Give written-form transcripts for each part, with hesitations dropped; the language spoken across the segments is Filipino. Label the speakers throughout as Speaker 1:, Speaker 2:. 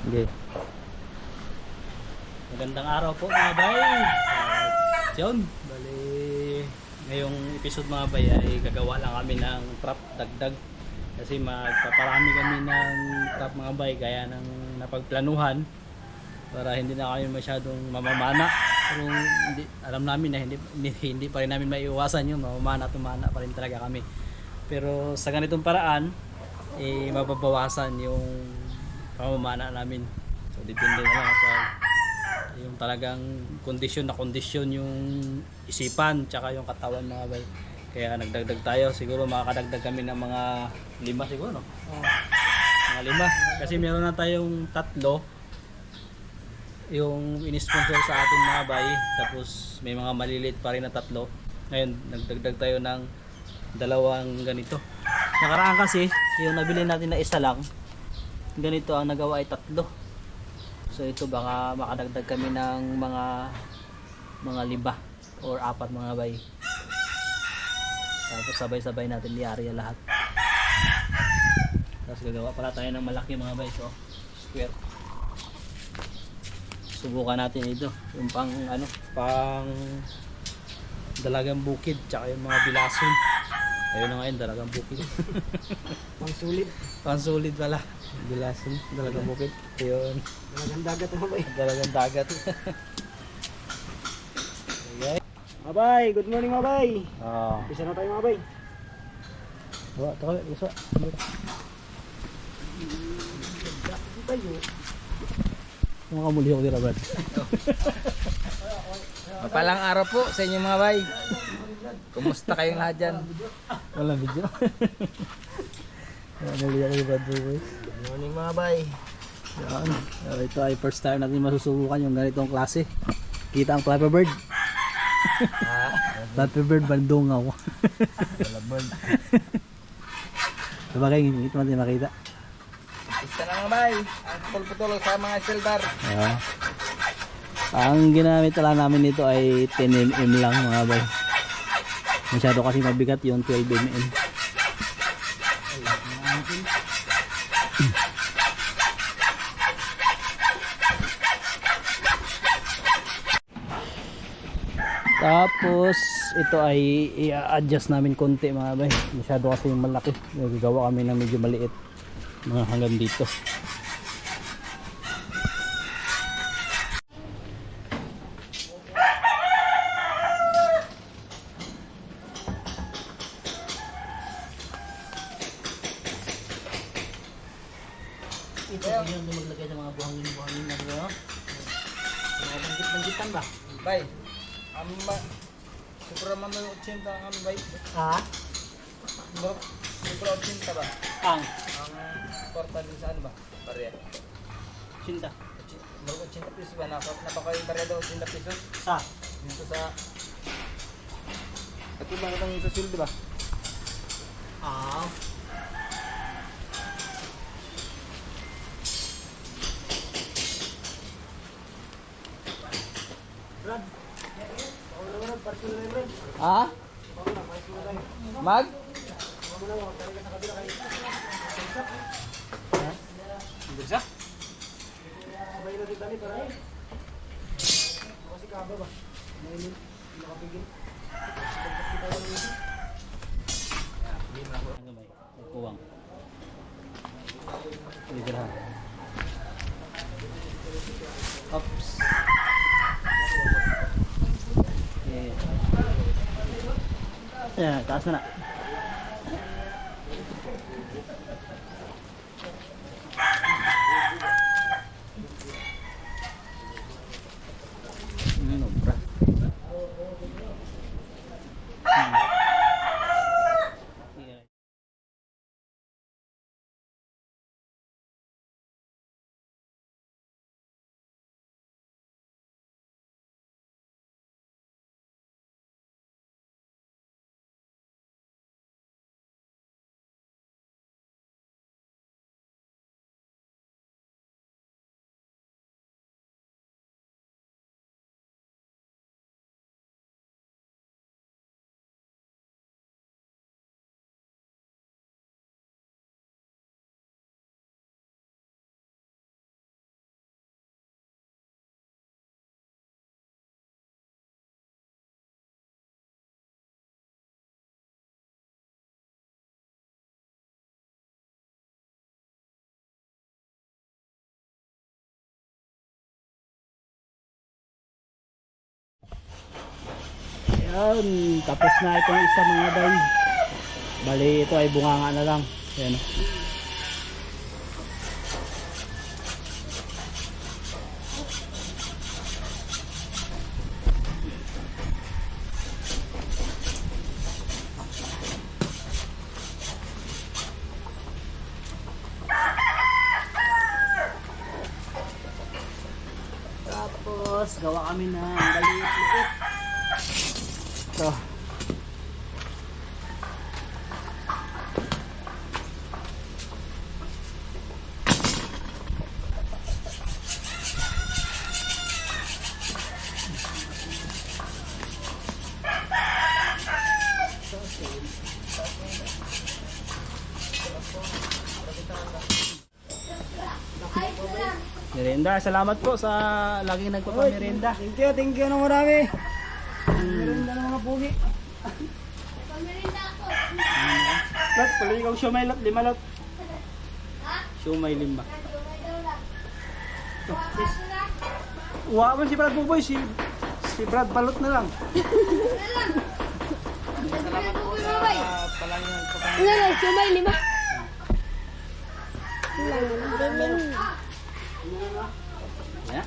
Speaker 1: Okay. Magandang araw po mga bay. Yun, bali ngayong episode mga bay ay gagawa lang kami ng trap dagdag. Kasi magpaparami kami ng trap mga bay gaya ng napagplanuhan para hindi na kami masyadong mamamana. Pero hindi, alam namin na hindi pa rin namin maiiwasan yung mamamana at umana pa rin talaga kami. Pero sa ganitong paraan mababawasan yung pamamana namin. So depende na lang pag yung talagang kondisyon yung isipan tsaka yung katawan mga bay. Kaya nagdagdag tayo, siguro makakadagdag kami ng mga 5 siguro, no? Mga 5 kasi meron na tayong 3 yung in-sponsor sa atin mga bay, tapos may mga maliliit pa rin na 3. Ngayon nagdagdag tayo ng 2 ganito. Nakaraan kasi yung nabili natin na isa lang ganito, ang nagawa ay 3. So ito baka makadagdag kami ng mga 5 or 4 mga bay. Tapos sabay-sabay natin i-area lahat. Tapos gagawa pala tayo ng malaki mga bay, so square. Subukan natin ito, yung pang dalagang bukid tsaka yung mga bilason. Ayun na ngayon, dalagang bukid. Pang sulit pala. Bilason, dalagang bukid. Ayun.
Speaker 2: Dalagang dagat mga bay.
Speaker 1: Dalagang dagat. Okay.
Speaker 2: Mga bay, good morning mga bay.
Speaker 1: Ah.
Speaker 2: Isa na tayo mga bay.
Speaker 1: Bawa, tayo, isa. Mga kamuli ako dira, Brad.
Speaker 3: Mapalang araw po sa inyo mga bay. Kumusta kayong lahat dyan?
Speaker 1: Walang video. Kamuli ako dira, Brad.
Speaker 2: Good morning mga bay.
Speaker 1: Yan. Ito ay first time natin masusubukan yung ganitong klase. Kita ang Flappy Bird. Flappy Bird, bandungaw.
Speaker 3: Wala bird.
Speaker 1: Sabagay, hindi natin makita.
Speaker 3: Isa na mga bay. Ang putol-putol sa mga silver.
Speaker 1: Ang ginamit lang namin nito ay 10mm lang mga bay. Masyado kasi mabigat yung 12mm. Tapos ito ay i-adjust namin konti mga bay. Masyado kasi yung malaki. Gagawa kami ng medyo maliit. Mga hanggang dito. Ito yung maglagay ng mga buhangin na gano'n. Mga banggit-banggitan ba?
Speaker 3: Bay. Super man ng 80 ang bay.
Speaker 1: Ha?
Speaker 3: Super 80 ba?
Speaker 1: Ang
Speaker 3: Porta din sa ano ba? Pareha.
Speaker 1: cinta.
Speaker 3: Bago 80 pesos ba? Napaka yung pareha daw 80 pesos.
Speaker 1: Sa?
Speaker 3: Dito sa... Ito ba itong sa silver ba?
Speaker 1: Ah.
Speaker 2: Brad.
Speaker 1: Ha?
Speaker 3: Mag?
Speaker 1: Bisa?
Speaker 2: Sabay na dito ni para eh. Kasi kaba ba? Mainin. Nakapigil.
Speaker 1: Kuwang. Ligra. Oops. Okay. Ya, taas na na. Yan, tapos na itong isa mga bay. Bali ito ay bunganga na lang. Ayan. Tapos gawa kami ng galiit-liit. Ito. Merienda, salamat po sa laging nagpapamerienda.
Speaker 2: Thank you na marami. Meron na ng mga pugi.
Speaker 1: Lot, pala ikaw siomay lot, 5 lot. Siomay 5. Uwa man si Brad Buboy, si Brad balot na lang.
Speaker 3: Salamat po sa palagi nagpapamerienda.
Speaker 4: Wala, sumay 5.
Speaker 1: Ya.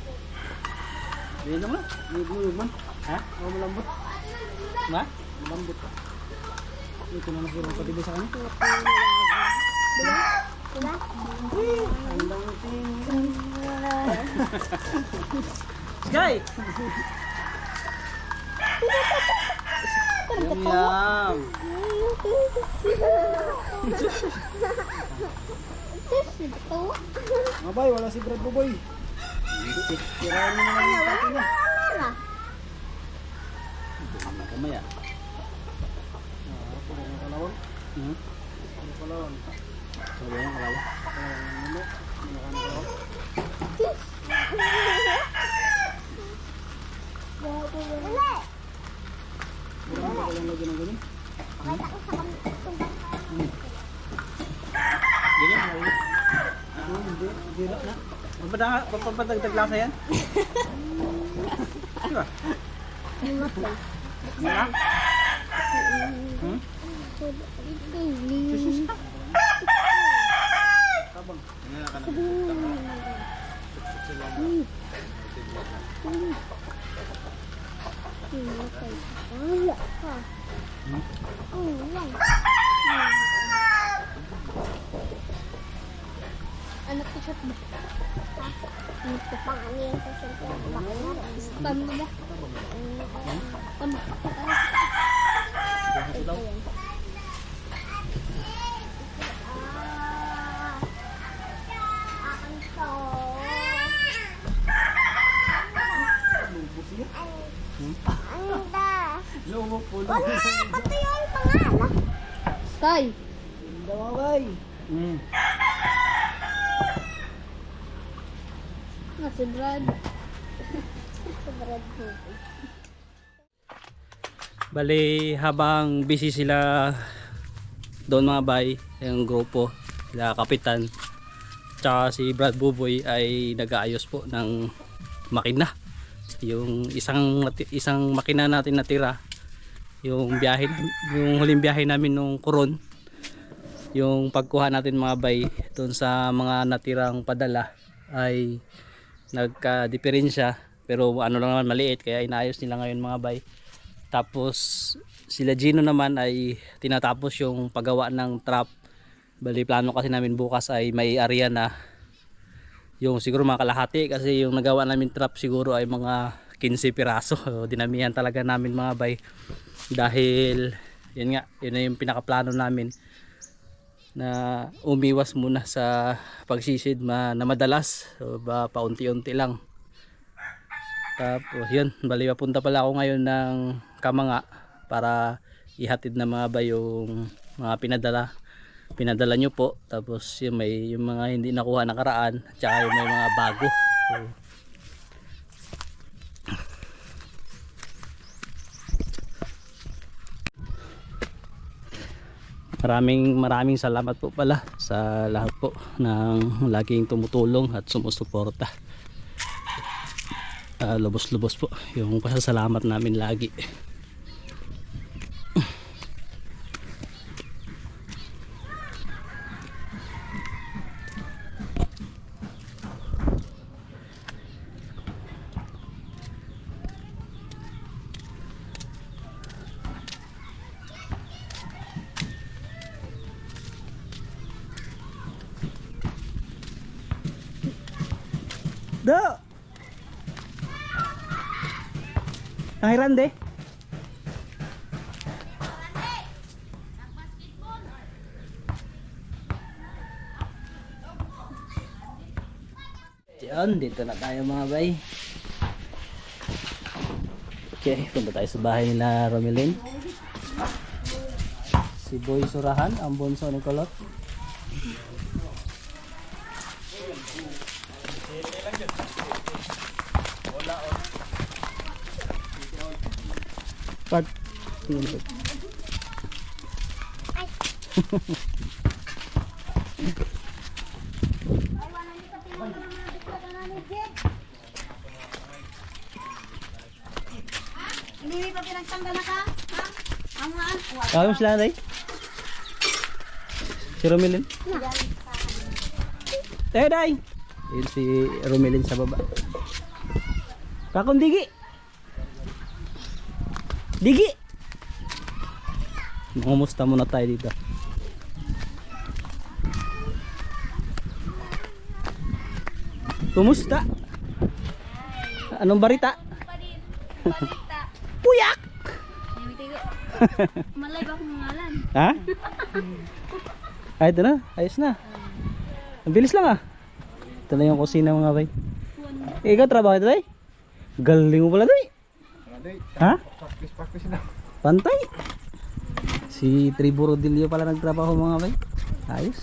Speaker 1: Minum lah.
Speaker 2: Minum man.
Speaker 1: Ha?
Speaker 2: Oh, malambot.
Speaker 1: Ma?
Speaker 2: Malambot. Ito na nakira pati ba sa kanya?
Speaker 1: Sky. Yum yum.
Speaker 2: Mabay, wala si Brad Boboy. Kirain mo naman yung pati niya.
Speaker 1: Kamay ah.
Speaker 2: Ano kalawang?
Speaker 1: Hmm?
Speaker 2: Ano kalawang?
Speaker 1: Sabi yung kalawa.
Speaker 2: Ano? Ano kalawang? Ano ka lang lagi ng ganun?
Speaker 1: Ganyan, mali.
Speaker 2: Hindi, hindi na.
Speaker 1: Papadagdag lang sa yan? Diba? Nga? Hmm?
Speaker 2: Tabang.
Speaker 4: Anak ko shot ba? Ito pang ano yan sa cellphone. Spam mo ba? Spam.
Speaker 1: Ito daw.
Speaker 4: Akin to. Anda.
Speaker 2: Lomo po.
Speaker 4: Wala, pati yung pangalan. Sky.
Speaker 2: Hindi mabay.
Speaker 1: Hmm.
Speaker 4: Si Brad. Si Brad po.
Speaker 1: Bali habang busy sila doon mga bay, yung grupo, sila kapitan tsaka si Brad Buboy ay nag-aayos po ng makina. Yung isang makina natin natira, yung biyahe, yung huling biyahe namin nung Coron, yung pagkuha natin mga bay doon sa mga natirang padala ay nagka-diferensya, pero ano lang naman, maliit, kaya inaayos nila ngayon mga bay. Tapos sila Gino naman ay tinatapos yung paggawa ng trap. Bali plano kasi namin bukas ay may area na yung siguro mga kalahati, kasi yung nagawa namin trap siguro ay mga 15 piraso. So, dinamihan talaga namin mga bay, dahil yun nga, yun na yung pinakaplano namin, na umiwas muna sa pagsisid na madalas. So paunti-unti lang. Tapos yun, bali papunta pala ako ngayon ng Kamanga para ihatid na mga ba yung mga pinadala nyo po. Tapos yung may yung mga hindi nakuha nakaraan, at saka yung may mga bago. So, maraming salamat po pala sa lahat po ng laging tumutulong at sumusuporta. Lubos-lubos po yung pasasalamat namin lagi. Da! Ay, Rande. Diyan, dito na tayo mga bay. Okay, punta tayo sa bahay nila Romelin. Si Boy Surahan, ang bunso ni Kulot. Part.
Speaker 5: Hindi pa pinagtanggal na ka? Ha? Amaan?
Speaker 1: Kaya sila na si Romelin. Tayo day. Yun si Romelin sa baba. Kakong digi. Digi. Mangumusta muna tayo dito. Kumusta? Anong barita?
Speaker 4: Balita.
Speaker 1: Puyak!
Speaker 4: Malay ba akong ngalan?
Speaker 1: Ha? Ay, ito na. Ayos na. Ang bilis lang ah. Ito na yung kusina mga bay. Ikaw trabaho ito day? Galing mo pala day. Ha?
Speaker 2: Practice na.
Speaker 1: Pantay. Si Tribo Rodillo pala nagtrabaho mga bay. Ayos.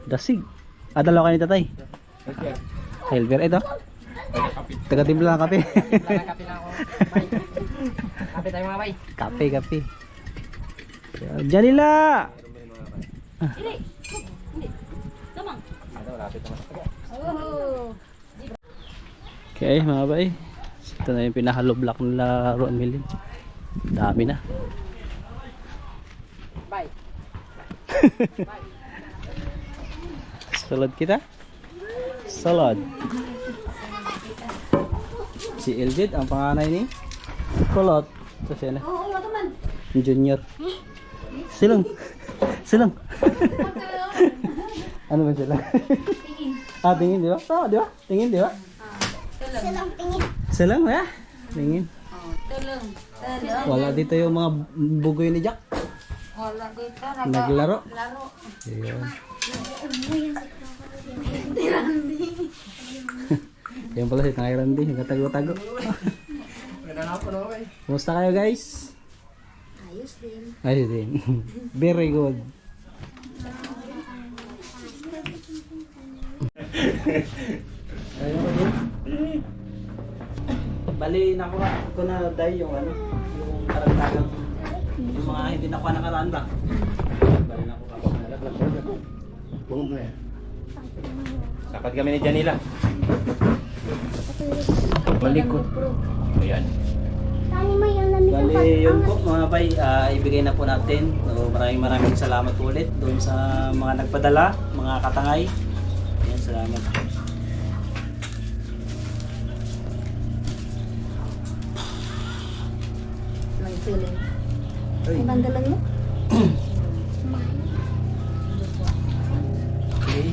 Speaker 1: Dasig. Dalawa kayo ni tatay. Silver ito. Taga-timpla ng kape.
Speaker 3: Kape lang ako. Bay. Kape tayo mga bay.
Speaker 1: Kape. Janila!
Speaker 5: Oh.
Speaker 1: Okay mga bay. Ito na yung pinahalo block nila Romelin. Dami na.
Speaker 3: Bay.
Speaker 1: Salad kita. Salad. Si Eljed ang panganay ni Kulot. Ito siya na.
Speaker 5: Oo, wala man.
Speaker 1: Junior. Silang. Ano ba sila?
Speaker 5: Tingin.
Speaker 1: Tingin di ba? Tama di ba? Tingin di ba?
Speaker 4: Silang tingin.
Speaker 1: Silang ya? Tingin.
Speaker 5: Tulong.
Speaker 1: Wala dito yung mga bugoy ni Jack.
Speaker 5: Wala dito.
Speaker 1: Naglaro.
Speaker 5: Laro.
Speaker 1: Ayun. Yan pala si Tay Randy, nagtago-tago. Kumusta kayo guys?
Speaker 5: Ayos din.
Speaker 1: Ayos din. Very good. Bali nakuha ko na dahil yung ano, yung karagdagang yung mga hindi nakuha nakaraan ba? Bali nakuha ko na laglag.
Speaker 2: Bungog na yan. Sapat kami ni Janila. Malikot. Ayan.
Speaker 4: Tani mo yung lamig ng
Speaker 1: Bali yun po mga bay, ibigay na po natin. So, maraming salamat po ulit doon sa mga nagpadala, mga katangay. Ayan, salamat po.
Speaker 5: May feeling.
Speaker 1: Ay,
Speaker 5: Bandalan mo?
Speaker 1: okay.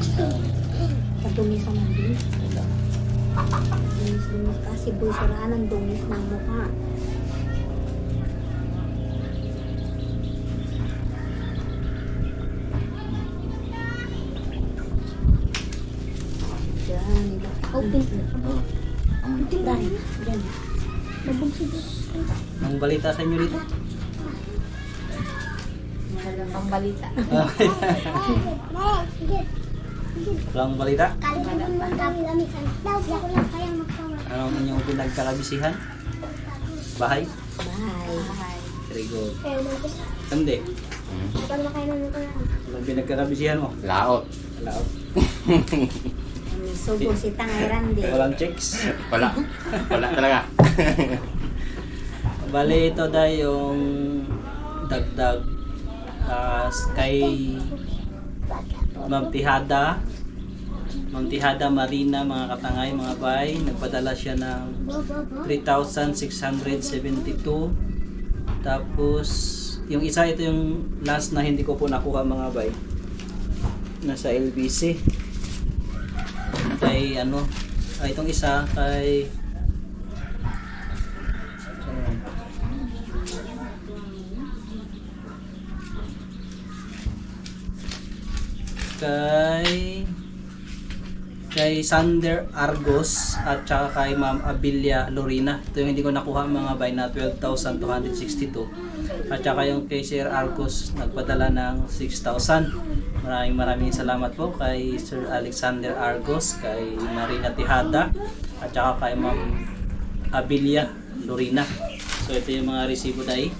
Speaker 5: Kadumis ang dumis. Dumis kasi busaraan ang dumis ng mukha. Diyan.
Speaker 4: Open.
Speaker 5: Diyan. Diyan.
Speaker 1: Ang balita sa inyo dito?
Speaker 5: Walang pambalita.
Speaker 1: Walang balita?
Speaker 4: Kalimutan mo ang kami lamisan. Daw, ako lang kaya magkawa.
Speaker 1: Anong inyong pinagkalabisihan? Bahay?
Speaker 5: Bye.
Speaker 1: Very good.
Speaker 4: Kaya natin.
Speaker 1: Hindi.
Speaker 4: Ikaw na kayo namin ko yan.
Speaker 1: Anong pinagkalabisihan mo?
Speaker 2: Laot.
Speaker 1: Laot.
Speaker 5: May subo si Tangay Randy.
Speaker 1: Walang checks.
Speaker 2: Wala. Wala talaga.
Speaker 1: Bali ito dahil yung dagdag kay Ma'am Tihada Marina, mga katangay, mga bay. Nagpadala siya ng 3,672. Tapos yung isa, ito yung last na hindi ko po nakuha mga bay. Nasa LBC. kay ano, itong isa kay kay Sander Argos at saka kay Ma'am Abilia Lorina. Ito yung hindi ko nakuha mga bay na 12,262. At saka yung kay Sir Argos nagpadala ng 6,000. Maraming salamat po kay Sir Alexander Argos, kay Marina Tejada at saka kay Ma'am Abilia Lorina. So ito yung mga resibo dahil.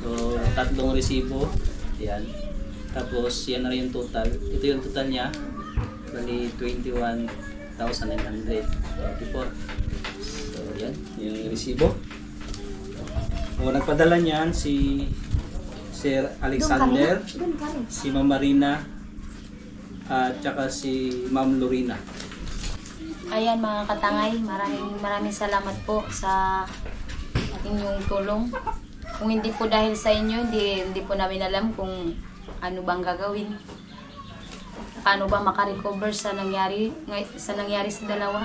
Speaker 1: So 3 resibo. Yan. Tapos yan na rin yung total. Ito yung total niya. Bali 21,924. So yan, yung resibo. O nagpadala niyan si Sir Alexander, si Ma'am Marina, at saka si Ma'am Lorina.
Speaker 5: Ayan mga katangay, maraming salamat po sa inyong tulong. Kung hindi po dahil sa inyo, hindi po namin alam kung ano bang gagawin. Paano ba makarecover sa nangyari sa dalawa.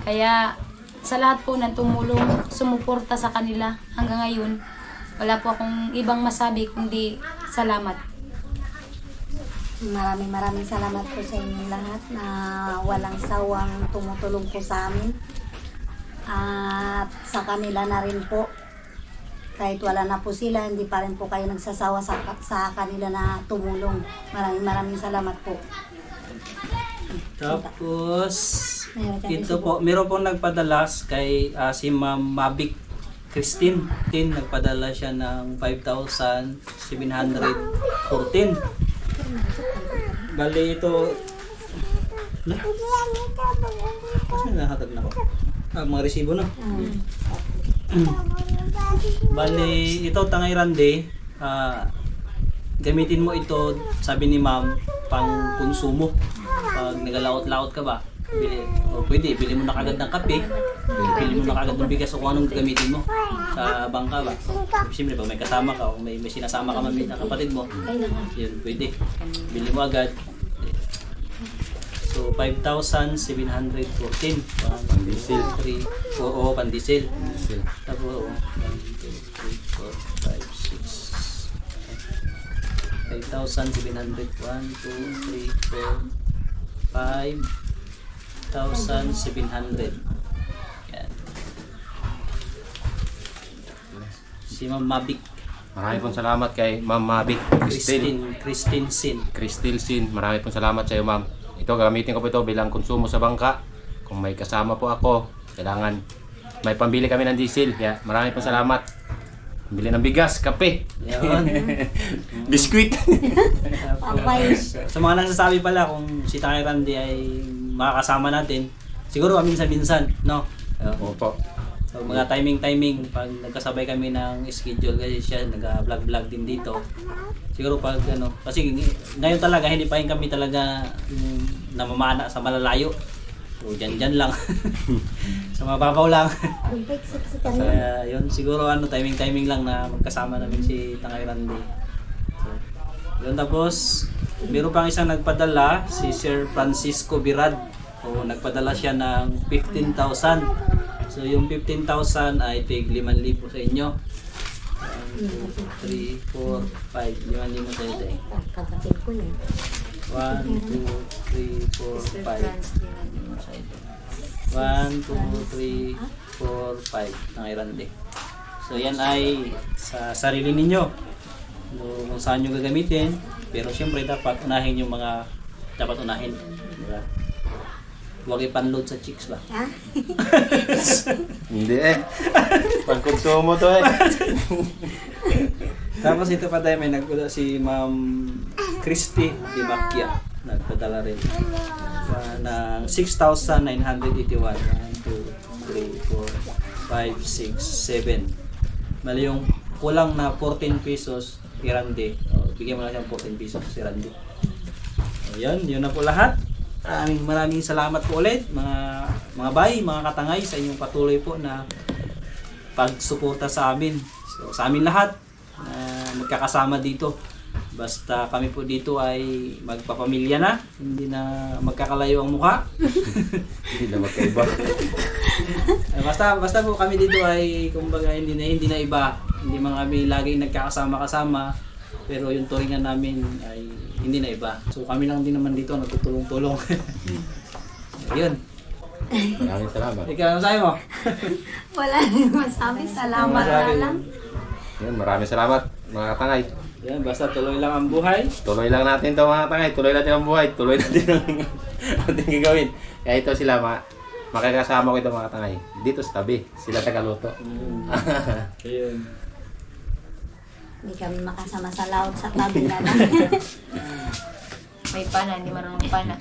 Speaker 5: Kaya sa lahat po ng tumulong, sumuporta sa kanila hanggang ngayon, wala po akong ibang masabi kundi salamat.
Speaker 6: Maraming salamat po sa inyong lahat na walang sawang tumutulong po sa amin. At sa kanila na rin po, kahit wala na po sila, hindi pa rin po kayo nagsasawa sa kanila na tumulong. Maraming salamat po.
Speaker 1: Tapos ito po, meron pong nagpadala kay si Ma'am Mavic Christine. Nagpadala siya ng 5,714. Bali ito. Kasi nahatag na ko. Mga resibo na. Bali ito Tangay Rande, gamitin mo ito, sabi ni Ma'am, pang konsumo. Pag nagalaot-laot ka ba, bili mo na kagad ng kape, bili mo na kagad ng bigas o kung anong gamitin mo sa bangka ba. Siyempre pag may kasama ka o may sinasama ka man na kapatid mo, yun pwede, bili mo agad. So 5,714 pandisel, 3, oo, pandisel. Tapos 1, 2, 3, 4, 5, 6, 5,700, 1, 2, 3, 4, 5,700. Yan. Si Ma'am Mavic
Speaker 7: Maraming pong salamat kay Ma'am Mavic
Speaker 1: Christine Sin.
Speaker 7: Crystal Sin. Maraming pong salamat sa iyo, Ma'am. Ito, gamitin ko po ito bilang konsumo sa bangka. Kung may kasama po ako, kailangan may pambili kami ng diesel. Kaya maraming pong salamat. Pambili ng bigas, kape,
Speaker 1: Yan.
Speaker 7: biskwit.
Speaker 1: Tapos, sa mga nagsasabi pala kung si Tangay Randy ay makakasama natin, siguro minsan-minsan, no?
Speaker 7: Opo.
Speaker 1: So, mga timing, pag nagkasabay kami ng schedule, kasi siya nag-vlog din dito. Siguro pag ano, kasi ngayon talaga hindi pa rin kami talaga namamana sa malalayo. So dyan lang. Sa mababaw lang. Kaya yun, siguro ano, timing lang na magkasama namin si Tangay Randy. So, yun, tapos meron pang isang nagpadala, si Sir Francisco Birad. O nagpadala siya ng 15,000. So yung 15,000 ay tig 5,000 sa inyo. 1, 2, 3, 4, 5. 5,000 sa ito eh. 1, 2, 3, 4, 5. 1, 2, 3, 4, 5. Tangay Randy. So yan ay sa sarili ninyo. Kung saan nyo gagamitin. Pero siyempre dapat unahin yung mga dapat unahin. Diba? Huwag ipanload sa chicks ba?
Speaker 6: Ha?
Speaker 7: Hindi eh. Pang-konsumo to eh.
Speaker 1: Tapos ito pa tayo, may nagpadala si Ma'am Christy Di Macchia. Nagpadala rin ng 6,981. 1, 2, 3, 4, 5, 6, 7. Mali yung kulang na 14 pesos si Randy. Bigyan mo lang siyang 14 pesos si Randy. Ayan, yun na po lahat. Maraming salamat po ulit mga bay, mga katangay, sa inyong patuloy po na pagsuporta sa amin. So, sa amin lahat magkakasama dito. Basta kami po dito ay magpapamilya na, hindi na magkakalayo ang mukha.
Speaker 7: Hindi na magkaiba.
Speaker 1: Basta po kami dito ay kumbaga hindi na iba. Hindi man kami lagi nagkakasama-kasama, pero yung turingan namin ay hindi na iba. So kami lang din naman dito nagtutulong-tulong. Ayun.
Speaker 7: Maraming salamat.
Speaker 1: Ikaw, ano sabi mo?
Speaker 6: Wala nang masabi. Salamat na lang.
Speaker 7: Yan, maraming salamat mga katangay.
Speaker 1: Yan, basta tuloy lang ang buhay.
Speaker 7: Tuloy lang natin to mga katangay. Tuloy natin ang buhay. Tuloy natin ang ating gagawin. Kaya ito sila, makakasama ko ito mga katangay. Dito sa tabi. Sila tagaluto.
Speaker 1: Ayun.
Speaker 6: Hindi kami makasama sa laot sa tabi na lang.
Speaker 5: May pana, hindi marunong pana.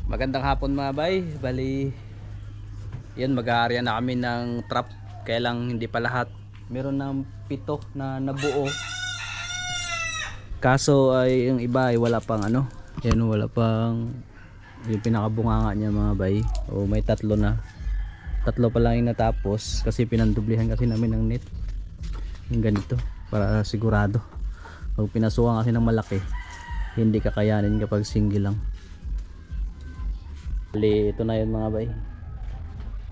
Speaker 1: Magandang hapon mga bay. Bali, yan mag-aarya na kami ng trap. Kaya lang hindi pa lahat. Meron ng 7 na nabuo. Kaso ay yung iba ay wala pang ano. Yan, wala pang yung pinakabunganga niya mga bay. O may 3 na. 3 pa lang yung natapos kasi pinandublihan kasi namin ng net. Yung ganito para sigurado. Pag pinasukan kasi ng malaki, hindi kakayanin kapag single lang. Bali, ito na yun mga bay.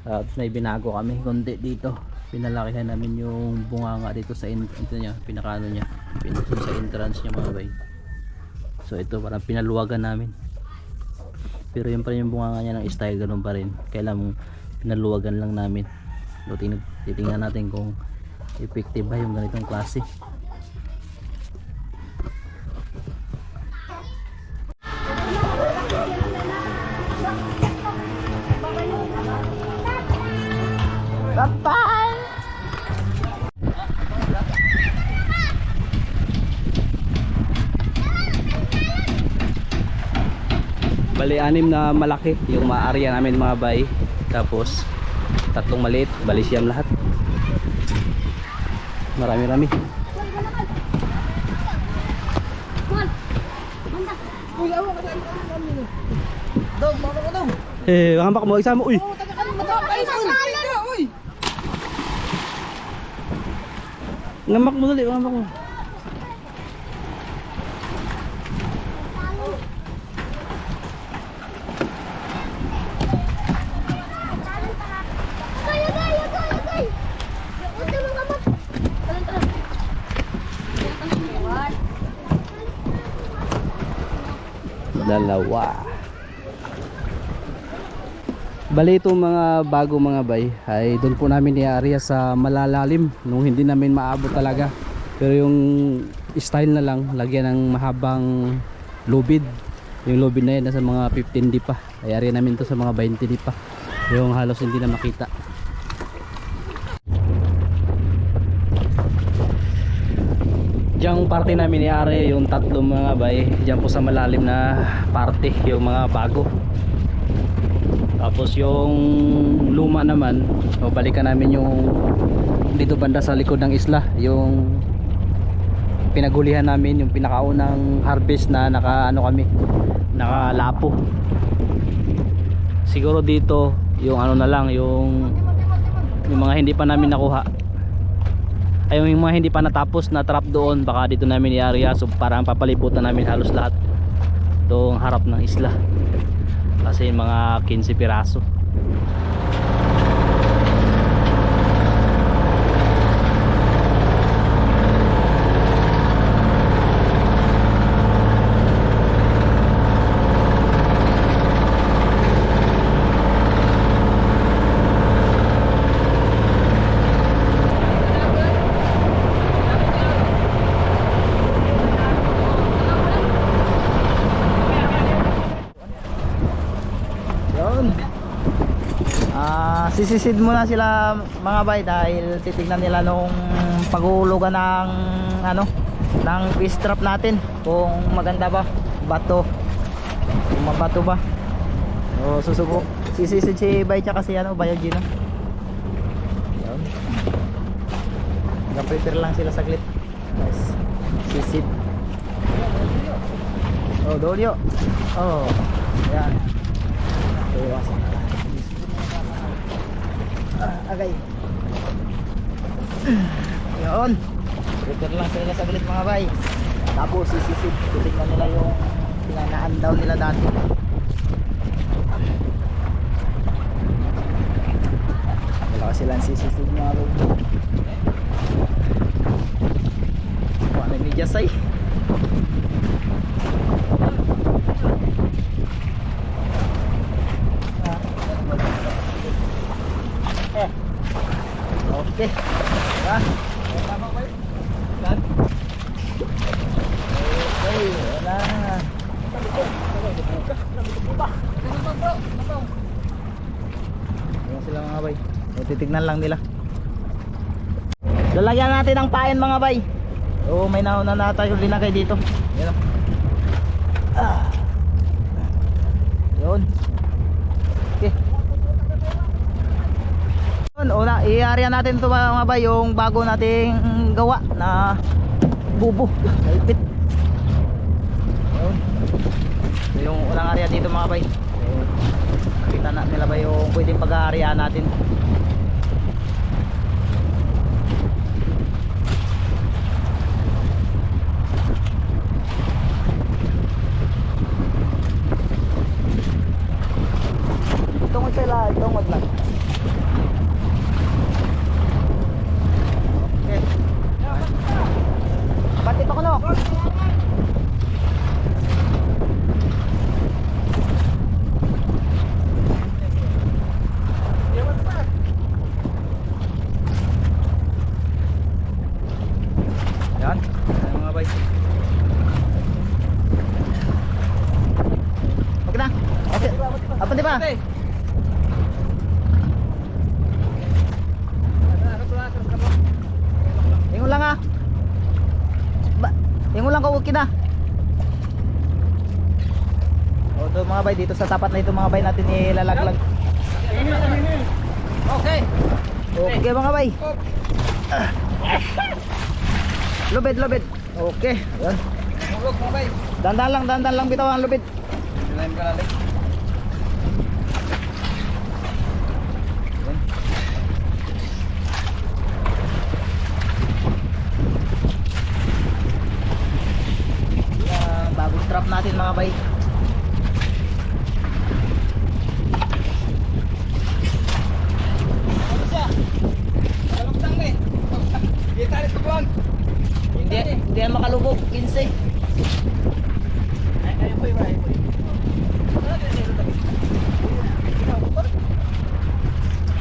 Speaker 1: Tapos may binago kami konti dito. Pinalakihan namin yung bunganga dito sa pinakano niya, sa entrance niya mga bay. So ito parang pinaluwagan namin. Pero yun pa rin yung bunganga niya ng style, ganun pa rin. Kailangan pinaluwagan lang namin. So titingnan natin kung effective ba yung ganitong klase. Bali 6 na malaki yung maarya namin mga bay. Tapos 3 maliit, bali siyam lahat. Marami-rami. Hampak mo isa mo. Uy. Ngamak mo dali, ngamak mo. Dalawa. Bali itong mga bago mga bay ay doon po namin i-area sa malalalim nung hindi namin maabot talaga. Pero yung style na lang, lagyan ng mahabang lubid. Yung lubid na yan nasa mga 15D pa. Ay area namin to sa mga 20D pa. Yung halos hindi na makita. Diyang party namin i-area yung 3 mga bay. Diyan po sa malalim na party, yung mga bago. Tapos yung luma naman, balikan namin yung dito banda sa likod ng isla, yung pinagulihan namin, yung pinakaunang harvest na nakalapo. Siguro dito yung ano na lang, yung mga hindi pa namin nakuha, ay yung mga hindi pa natapos na trap doon, baka dito namin i-area. So parang papalibutan namin halos lahat itong harap ng isla. Kasi mga 15 piraso.
Speaker 3: Sisisid muna sila mga bay dahil titignan nila nung paghulugan ng ng fish trap natin kung maganda ba, bato, kung mabato ba. O susubo, sisisid si bay tsaka si Bayo Gino. Yun, nag-prepare lang sila saglit. Nice. Sisid. Oh, dolyo. Oh, yan. Iwasan. Agay. Yun. Repair lang sila saglit mga bay. Tapos sisisid. Titignan nila yung pinanaan daw nila dati. Wala silang sisisid mga bay. Wala na medyas ay. Okay. Ha? Okay, wala na. Ayan sila mga bay. Titignan lang nila. Lalagyan natin ng pain mga bay. Oo, may nauna na tayo linagay dito. Ayan o. Yun. Okay. Una, i-area natin ito mga bay, yung bago nating gawa na bubo. Kalpit. Yun. So, yung unang area dito mga bay. So, nakita na nila ba yung pwedeng pag-area natin. Tungod sila, tungod lang. Okay. Pati pa ko no. Yan, yan mga bay. Okay na. Okay. Apa di ba? Ingon lang ha. Ingon lang ka okay na. O ito mga bay, dito sa tapat na ito mga bay natin ilalaglag.
Speaker 2: Okay.
Speaker 3: Okay mga bay. Lubid, lubid. Okay. Yan.
Speaker 2: Mulog mo bay.
Speaker 3: Dandan lang bitaw ang lubid.
Speaker 2: Dilayin ka natin.
Speaker 3: Yan. Yan, bagong trap natin mga bay.
Speaker 2: Ano siya? Kalugtang na eh. Kita rin ito buwan.
Speaker 3: Hindi yan makalubog, 15.
Speaker 2: Ay, po yung ay po.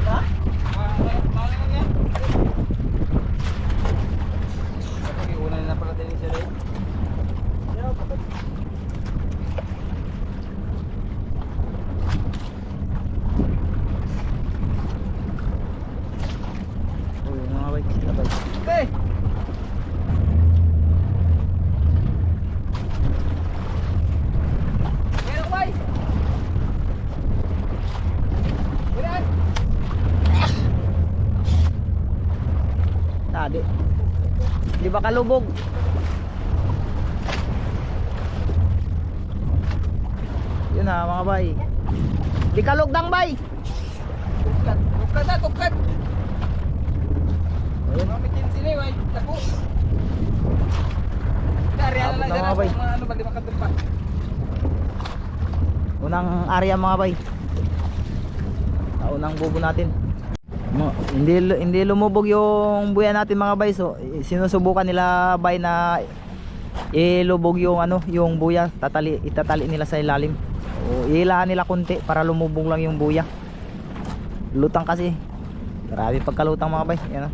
Speaker 2: Ha? Mahal na yan. Una na pala din siya rin.
Speaker 3: Uy, mga bay, labay.
Speaker 2: Hey! Meron bay! Meron!
Speaker 3: Tadi. Di ba kalubog? Yun na mga bay. Di kalugdang bay.
Speaker 2: Tukat! Tukat na! Tukat!
Speaker 3: Ayun.
Speaker 2: Mamitin sila eh, tapo. Dari
Speaker 3: Abot
Speaker 2: ala
Speaker 3: na,
Speaker 2: lang
Speaker 3: mga bay.
Speaker 2: ano ba di makatumpa.
Speaker 3: Unang area mga bay. Unang bubo natin. Hindi lumubog yung buya natin mga bay. So sinusubukan nila bay na ilubog yung yung buya, itatali nila sa ilalim. O iilahan nila konti para lumubog lang yung buya. Lutang kasi. Grabe pagkalutang mga bay. Yan.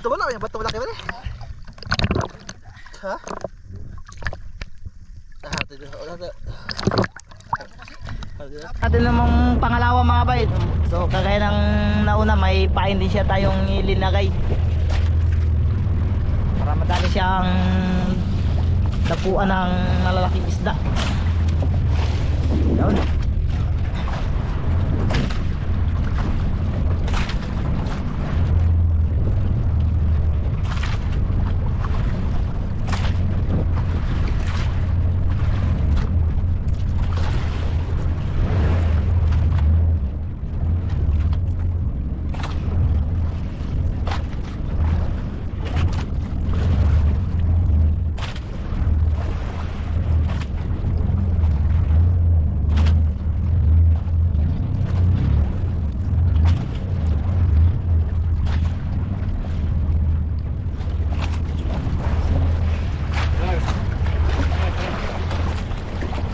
Speaker 2: Ito wala kaya bato malaki ba ni? Ha?
Speaker 3: Atin namang pangalawa mga bay. So kagaya ng nauna may pain din siya tayong ilinagay. Para madali siyang dapuan ng malalaking isda. Yun.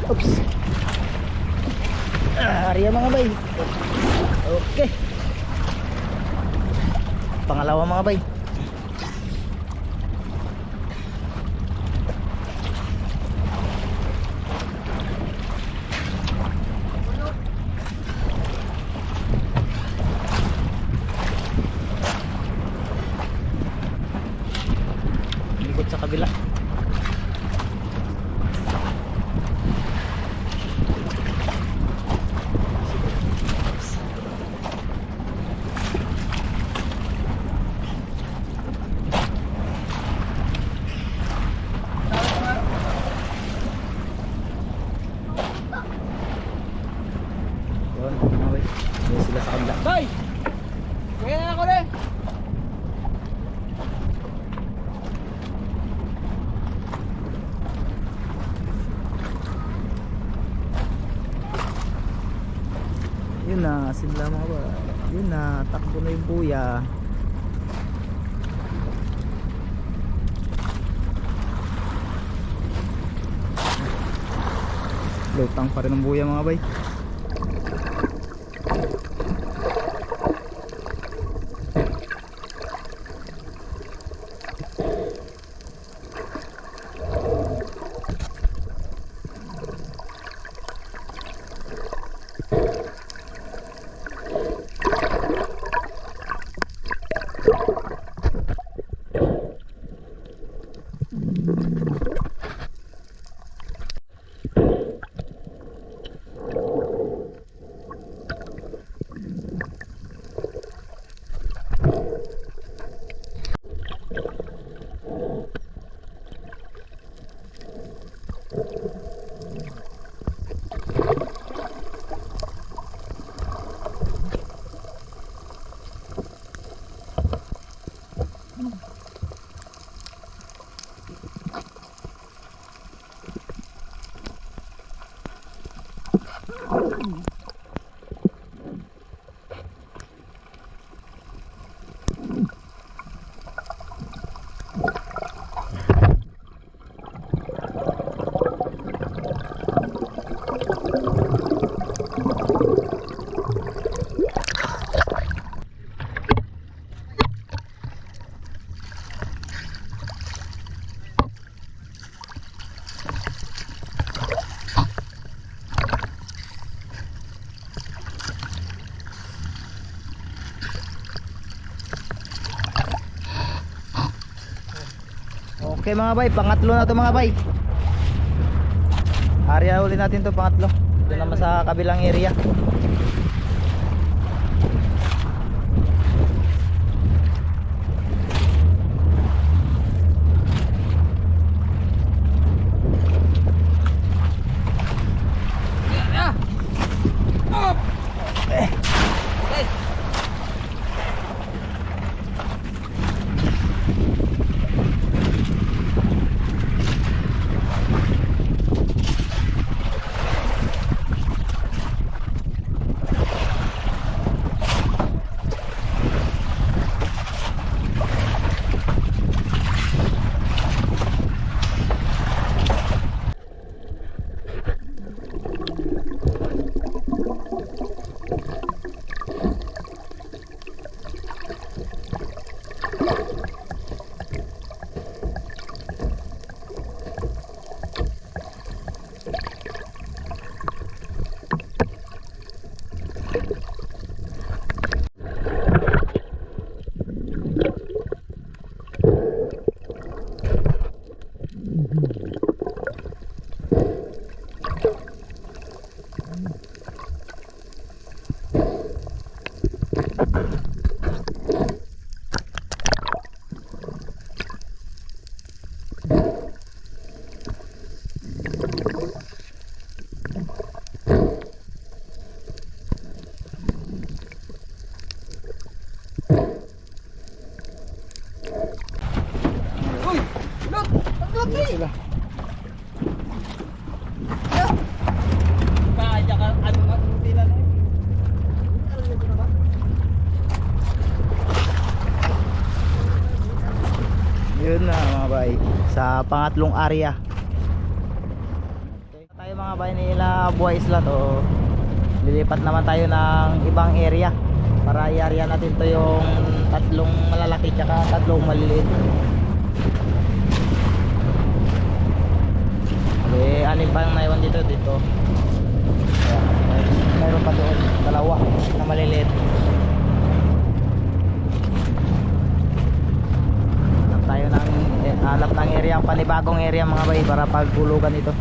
Speaker 3: Oops. Ariya mga bay. Okay. Pangalawa mga bay. Ikot sa kabila. Yun, mga bay. Yun sila sa kabila. Bay! Kaya na ako rin! Yun na, sila mga bay. Yun na, takbo na yung buya. Lutang pa rin ang buya mga bay. Okay mga bay, pangatlo na to mga bay. Area uli natin to, pangatlo. Ito naman sa kabilang area. Sila.
Speaker 1: Kaya ka, ano nga, hindi na lang.
Speaker 3: Yun na mga bay, sa pangatlong area. Okay. Tayo mga bay nila Buhay Isla to. Lilipat naman tayo ng ibang area para i-area natin to yung tatlong malalaki tsaka tatlong maliliit. Okay, anim pa yung naiwan dito. Ayan, mayroon pa doon, dalawa na maliliit. Hanap ng area, panibagong area mga bay para paghulugan ito.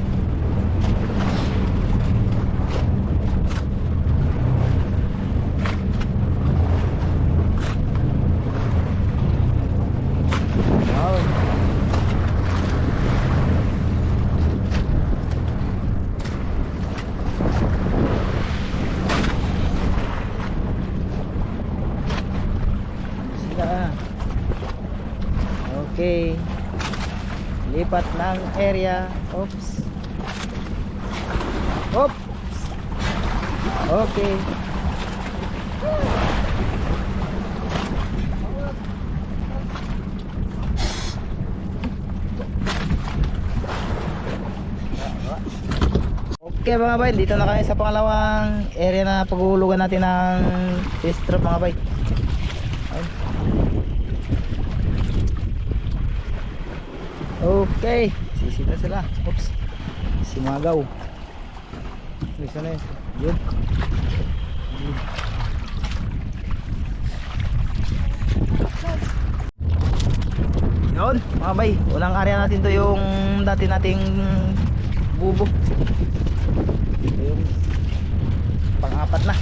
Speaker 3: Wow. Sila. Okay. Lipat ng area. Oops. Oops. Okay. Okay mga bay, dito na kami sa pangalawang area na paghulugan natin ng fish trap mga bay. Okay, sisita sila. Oops. Sumagaw. Bisa na yun. Yun, mga bay. Unang area natin to yung dati nating bubo. Ito yung pang-apat na.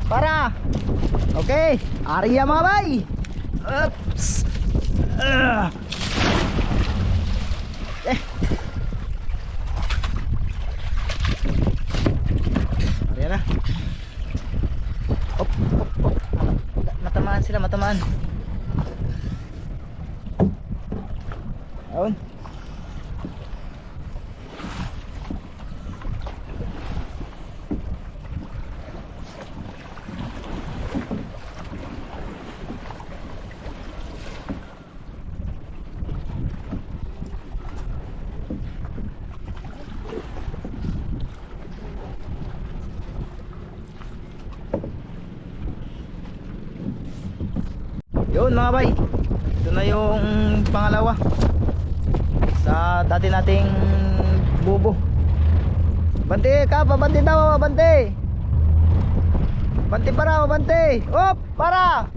Speaker 3: Para. Okay, area mga bay. Oops. Area na. Op. sila matamaan. Ayun. Yun mga bay, ito na yung pangalawa sa dati nating bubo. Bante ka, pabante daw, bante. Bante para, bante. Op, para.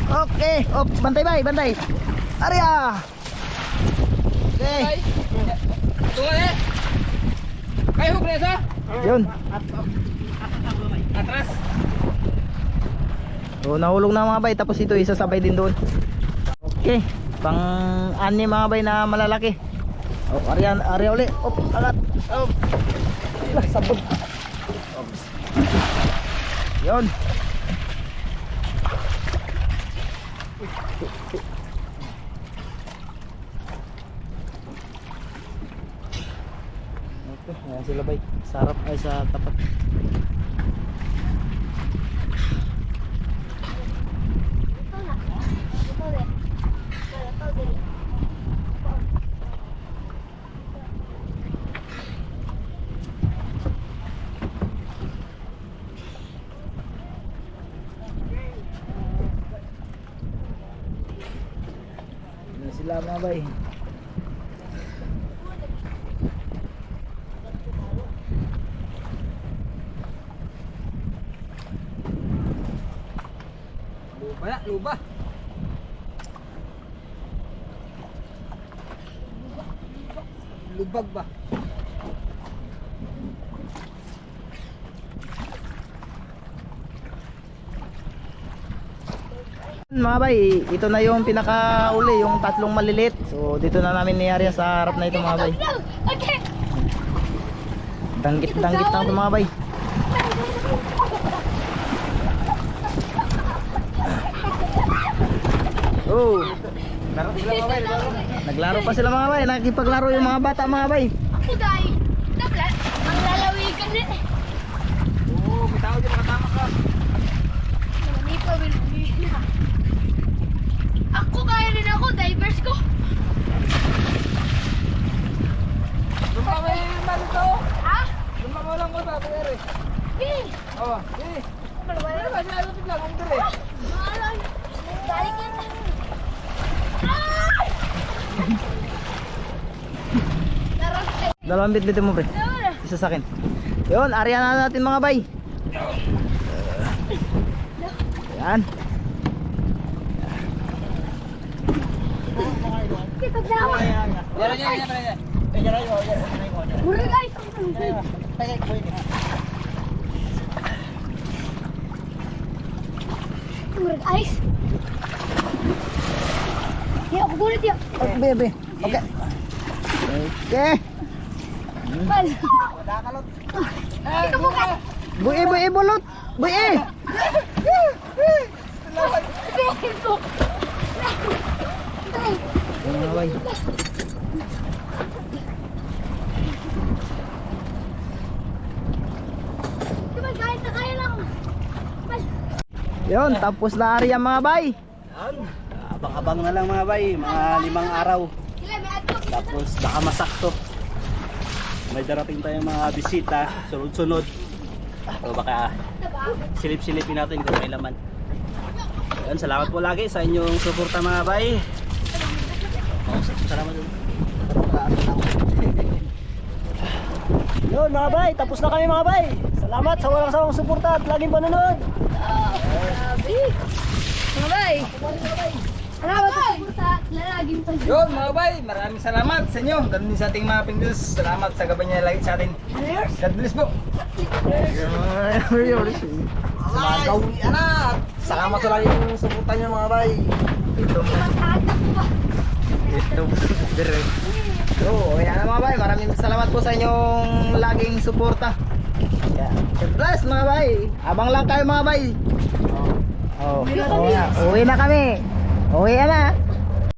Speaker 3: Okay, op, bantay bay, bantay. Arya. Okay.
Speaker 2: Tungan eh. Kayo Gresa.
Speaker 3: Yun.
Speaker 2: Atras.
Speaker 3: So nahulog na mga bay, tapos ito isasabay din doon. Okay, pang-ani mga bay na malalaki. Oh, arya uli. Op, alat. Op. Lah, sabog. Ops. Yun. Okay, ayan sila bay. Sarap ay sa tapat. Ayan sila mga bay.
Speaker 2: Luba na, luba. Lubag ba?
Speaker 3: Mga bay, ito na yung pinakauli, yung tatlong maliliit. So dito na namin niyari sa harap na ito mga bay.
Speaker 4: Okay.
Speaker 3: Danggit lang ito mga bay. Oh, naglaro pa sila mga bay, nakikipaglaro yung mga bata mga bay.
Speaker 4: Ako dahil. Dapat. Ang lalawigan din eh.
Speaker 2: Oo, may tao dyan nakatama ka.
Speaker 4: Hindi pa bilhin. Ako kaya rin ako. Divers ko.
Speaker 2: Lumamay naman ito.
Speaker 4: Ha?
Speaker 2: Lumamay lang ko ba? Pagkari.
Speaker 4: Hindi.
Speaker 2: Oo, eh. Ano ba? Sinalapit lang ang dali.
Speaker 4: Malay. Balik yan.
Speaker 3: Dalawang bit mo pre. Isa sa akin. Yun, area na natin mga bay. Yan.
Speaker 4: Kita daw.
Speaker 2: Yan, yan, yan.
Speaker 4: Mura guys. Mura guys. Ya, aku boleh dia.
Speaker 3: Okay, be. Okay. Okay.
Speaker 4: Bal. Ito bukan.
Speaker 3: Buи bulot. Bui.
Speaker 4: Ito.
Speaker 3: Yan mga bay.
Speaker 4: Cuma guys, kaya lang. Bal.
Speaker 3: Yun, tapos na area mga bay.
Speaker 2: Abang-abang na lang mga bay, mga 5 araw.
Speaker 4: Sila may ato.
Speaker 2: Tapos baka masakto. May darating tayong mga bisita, sunod-sunod. O baka silip-silipin natin kung may laman. Yan, salamat po lagi sa inyong suporta mga bay. Salamat po. Yun mga bay, tapos na kami mga bay. Salamat sa walang sawang suporta at laging panonood.
Speaker 4: Mga bay. Salamat sa lalaging pa.
Speaker 2: Yun mga bay, maraming salamat sa inyo. Ganun din sa ating mga pingdus. Salamat sa gabay niya lagi sa atin. God bless po. Gawin anak. Salamat sa lagi yung suporta niyo mga bay.
Speaker 3: So, ayan na mga bay, maraming salamat po sa inyong laging suporta. Yeah. Plus mga bay. Abang lang kayo mga bay. Oh. Oh. Uwi na kami. Uwi na.